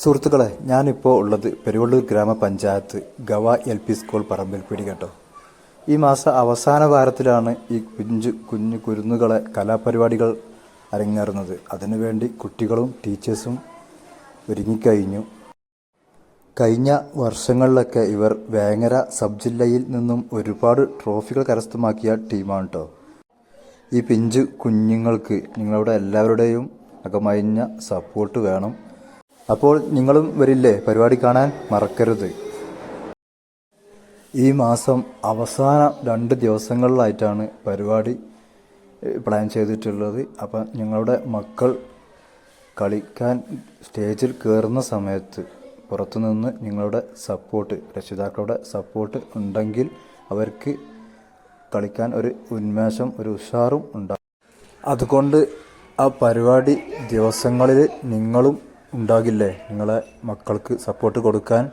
സുഹൃത്തുക്കളെ, ഞാനിപ്പോൾ ഉള്ളത് പെരുവള്ളൂർ ഗ്രാമപഞ്ചായത്ത് ഗവ LP സ്കൂൾ പറമ്പിൽപ്പടി കേട്ടോ. ഈ മാസം അവസാന വാരത്തിലാണ് ഈ കുഞ്ഞു കുരുന്നുകളെ കലാപരിപാടികൾ അരങ്ങേറുന്നത്. അതിനുവേണ്ടി കുട്ടികളും ടീച്ചേഴ്സും ഒരുങ്ങിക്കഴിഞ്ഞു. കഴിഞ്ഞ വർഷങ്ങളിലൊക്കെ ഇവർ വേങ്ങര സബ് ജില്ലയിൽ നിന്നും ഒരുപാട് ട്രോഫികൾ കരസ്ഥമാക്കിയ ടീമാണ് കേട്ടോ. ഈ പിഞ്ചു കുഞ്ഞുങ്ങൾക്ക് നിങ്ങളുടെ എല്ലാവരുടെയും അകമഴിഞ്ഞ സപ്പോർട്ട് വേണം. അപ്പോൾ നിങ്ങളും വരില്ലേ? പരിപാടി കാണാൻ മറക്കരുത്. ഈ മാസം അവസാന 2 ദിവസങ്ങളിലായിട്ടാണ് പരിപാടി പ്ലാൻ ചെയ്തിട്ടുള്ളത്. അപ്പം നിങ്ങളുടെ മക്കൾ കളിക്കാൻ സ്റ്റേജിൽ കയറുന്ന സമയത്ത് പുറത്തുനിന്ന് നിങ്ങളുടെ സപ്പോർട്ട്, രക്ഷിതാക്കളുടെ സപ്പോർട്ട് ഉണ്ടെങ്കിൽ അവർക്ക് കളിക്കാൻ ഒരു ഉന്മേഷം, ഒരു ഉഷാറും ഉണ്ടാകും. അതുകൊണ്ട് ആ പരിപാടി ദിവസങ്ങളിൽ നിങ്ങളും ഉണ്ടാകില്ലേ നിങ്ങളെ മക്കൾക്ക് സപ്പോർട്ട് കൊടുക്കാൻ?